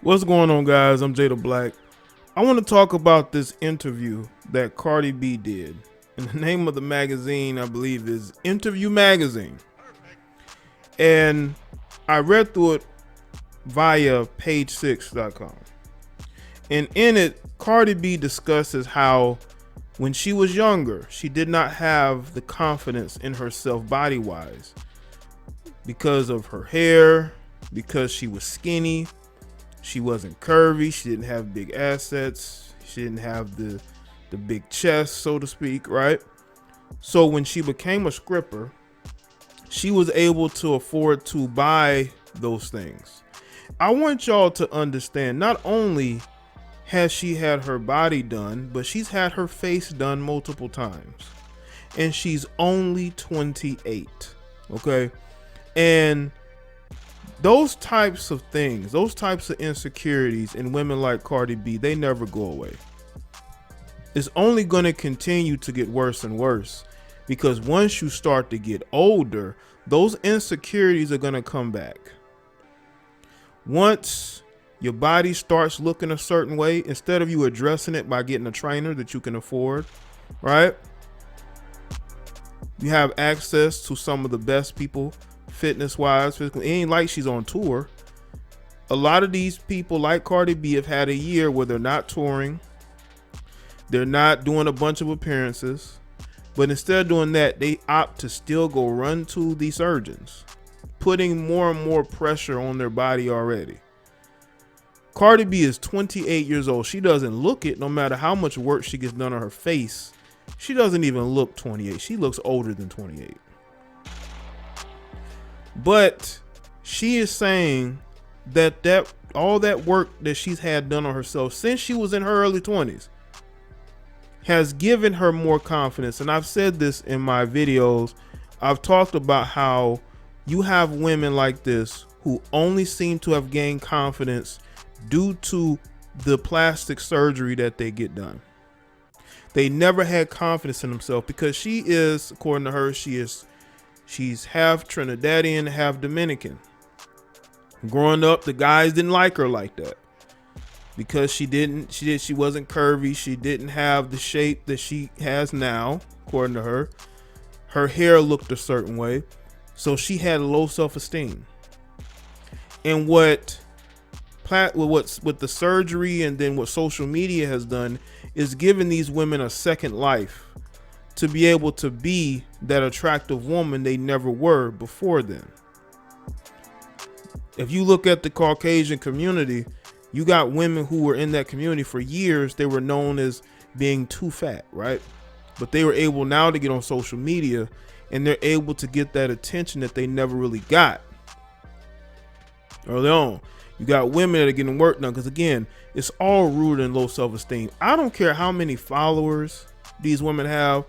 What's going on, guys? I'm Jada Black. I want to talk about this interview that Cardi B did. And the name of the magazine, I believe, is Interview Magazine. And I read through it via page6.com. And in it, Cardi B discusses how when she was younger, she did not have the confidence in herself body-wise because of her hair, because she was skinny. She wasn't curvy. She didn't have big assets. She didn't have the big chest, so to speak, right? So when she became a stripper, she was able to afford to buy those things. I want y'all to understand, not only has she had her body done, but she's had her face done multiple times. And she's only 28, okay? And those types of things, those types of insecurities in women like Cardi B, they never go away. It's only going to continue to get worse and worse because once you start to get older, those insecurities are going to come back. Once your body starts looking a certain way, instead of you addressing it by getting a trainer that you can afford, right? You have access to some of the best people fitness wise. It ain't like she's on tour. A lot of these people like Cardi B have had a year where they're not touring, they're not doing a bunch of appearances, but instead of doing that, they opt to still go run to the surgeons, putting more and more pressure on their body already. Cardi B is 28 years old. She doesn't look it. No matter how much work she gets done on her face, she doesn't even look 28. She looks older than 28. But she is saying that all that work that she's had done on herself since she was in her early 20s has given her more confidence. And I've said this in my videos. I've talked about how you have women like this who only seem to have gained confidence due to the plastic surgery that they get done. They never had confidence in themselves because she is, according to her, she's half Trinidadian, half Dominican. Growing up, the guys didn't like her like that because she wasn't curvy. She didn't have the shape that she has now, according to her. Her hair looked a certain way, so she had low self-esteem. And what's with the surgery and then what social media has done is given these women a second life to be able to be that attractive woman they never were before then. If you look at the Caucasian community, you got women who were in that community for years. They were known as being too fat, right? But they were able now to get on social media and they're able to get that attention that they never really got early on. You got women that are getting work done because, again, it's all rooted in low self-esteem. I don't care how many followers these women have.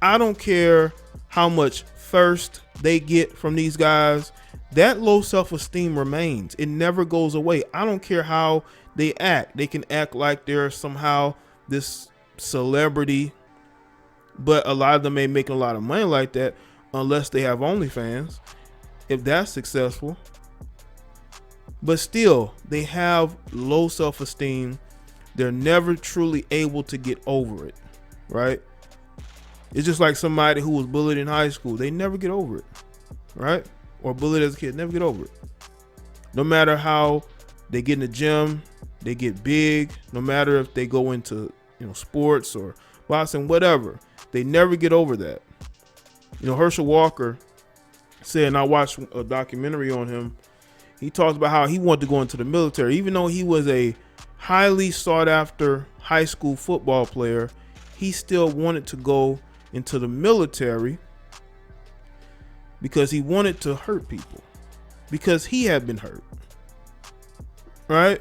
I don't care how much thirst they get from these guys. That low self-esteem remains. It never goes away. I don't care how they act. They can act like they're somehow this celebrity, but a lot of them ain't making a lot of money like that unless they have OnlyFans, if that's successful. But still, they have low self-esteem. They're never truly able to get over it, right? It's just like somebody who was bullied in high school. They never get over it, right? Or bullied as a kid, never get over it. No matter how they get in the gym, they get big. No matter if they go into, sports or boxing, whatever, they never get over that. Herschel Walker said, and I watched a documentary on him. He talks about how he wanted to go into the military, even though he was a highly sought after high school football player. He still wanted to go into the military because he wanted to hurt people because he had been hurt, right?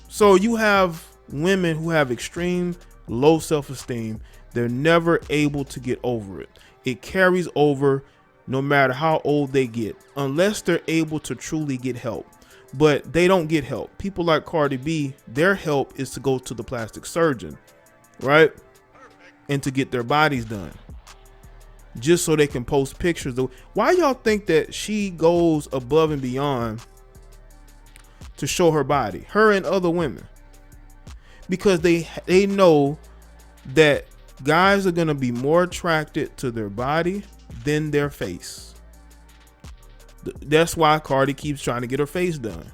So you have women who have extreme low self-esteem. They're never able to get over it. It carries over no matter how old they get, unless they're able to truly get help. But they don't get help. People like Cardi B, their help is to go to the plastic surgeon, right? And to get their bodies done, just so they can post pictures. Why y'all think that she goes above and beyond to show her body, her and other women, because they know that guys are going to be more attracted to their body than their face. That's why Cardi keeps trying to get her face done.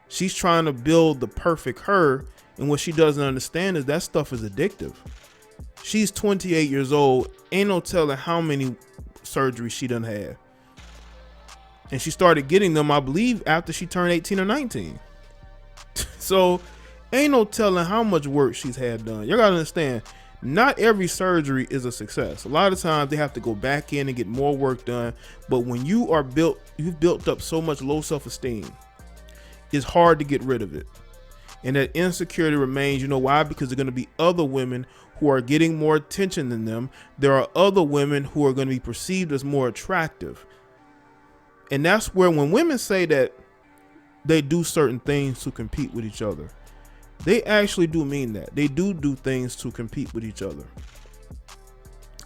She's trying to build the perfect her, and what she doesn't understand is that stuff is addictive. She's 28 years old. Ain't no telling how many surgeries she done had. And she started getting them, I believe, after she turned 18 or 19. So ain't no telling how much work she's had done. You gotta understand, not every surgery is a success. A lot of times they have to go back in and get more work done. But when you've built up so much low self-esteem, it's hard to get rid of it. And that insecurity remains. You know why? Because there are going to be other women who are getting more attention than them. There are other women who are going to be perceived as more attractive. And that's where, when women say that they do certain things to compete with each other, they actually do mean that. They do things to compete with each other.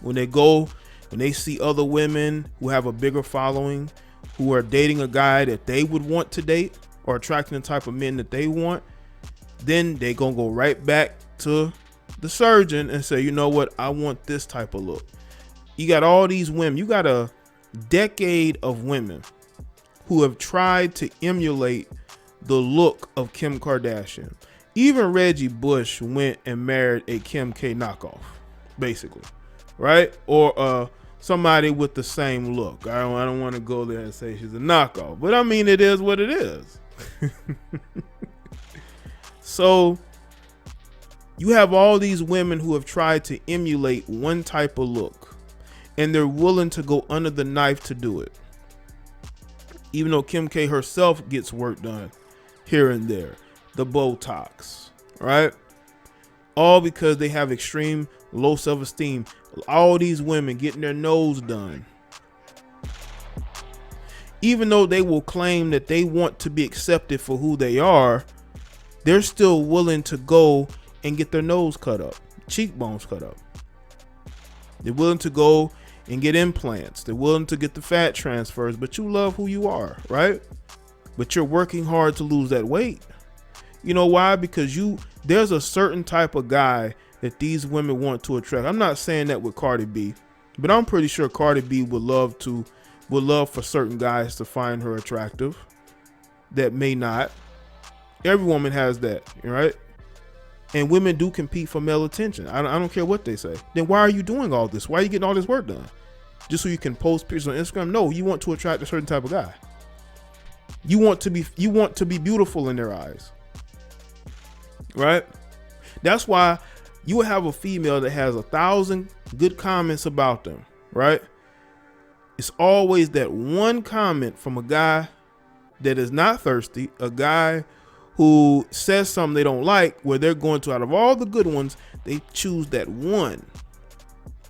When they see other women who have a bigger following, who are dating a guy that they would want to date, or attracting the type of men that they want, then they gonna go right back to the surgeon and say, you know what, I want this type of look. You got all these women. You got a decade of women who have tried to emulate the look of Kim Kardashian. Even Reggie Bush went and married a Kim K knockoff, basically, right? Or somebody with the same look. I don't want to go there and say she's a knockoff, but I mean, it is what it is. So you have all these women who have tried to emulate one type of look, and they're willing to go under the knife to do it. Even though Kim K herself gets work done here and there, the Botox, right? All because they have extreme low self-esteem. All these women getting their nose done, even though they will claim that they want to be accepted for who they are, they're still willing to go and get their nose cut up, cheekbones cut up. They're willing to go and get implants. They're willing to get the fat transfers, but you love who you are, right? But you're working hard to lose that weight. You know why? Because there's a certain type of guy that these women want to attract. I'm not saying that with Cardi B, but I'm pretty sure Cardi B would love for certain guys to find her attractive that may not. Every woman has that, right? And women do compete for male attention. I don't care what they say. Then why are you doing all this? Why are you getting all this work done? Just so you can post pictures on Instagram? No, you want to attract a certain type of guy. You want to be beautiful in their eyes, right? That's why you will have a female that has 1,000 good comments about them, right? It's always that one comment from a guy that is not thirsty, a guy who says something they don't like, where they're going to, out of all the good ones, they choose that one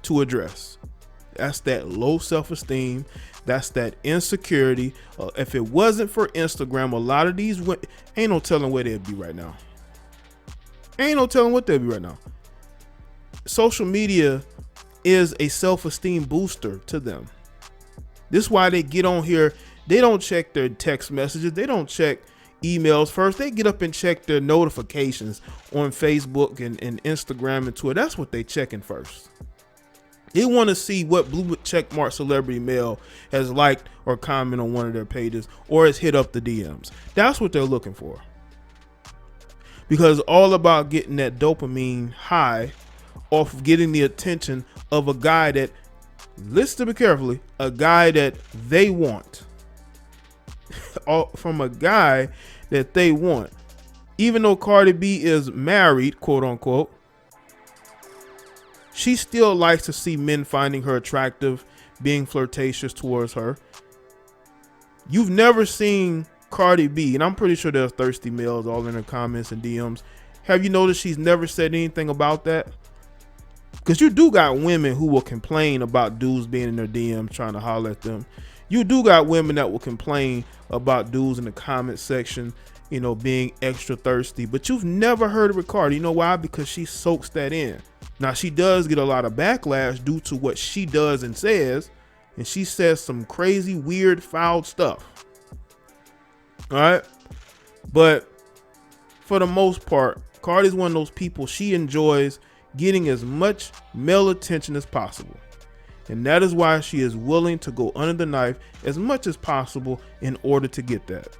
to address. That's that low self-esteem. That's that insecurity. If it wasn't for Instagram, a lot of these women, ain't no telling where they'd be right now. Ain't no telling what they'd be right now. Social media is a self-esteem booster to them. This is why they get on here. They don't check their text messages. They don't check emails first. They get up and check their notifications on Facebook and Instagram and Twitter. That's what they checking first. They want to see what blue checkmark celebrity male has liked or commented on one of their pages or has hit up the DMs. That's what they're looking for. Because it's all about getting that dopamine high off of getting the attention of a guy that, listen to me carefully, a guy that they want. From a guy that they want. Even though Cardi B is married, quote unquote, she still likes to see men finding her attractive, being flirtatious towards her. You've never seen Cardi B, and I'm pretty sure there's thirsty males all in her comments and DMs. Have you noticed she's never said anything about that? Because you do got women who will complain about dudes being in their DMs trying to holler at them. You do got women that will complain about dudes in the comment section, being extra thirsty. But you've never heard of Cardi. You know why? Because she soaks that in. Now, she does get a lot of backlash due to what she does and says. And she says some crazy, weird, foul stuff. All right? But for the most part, Cardi's one of those people, she enjoys getting as much male attention as possible. And that is why she is willing to go under the knife as much as possible in order to get that.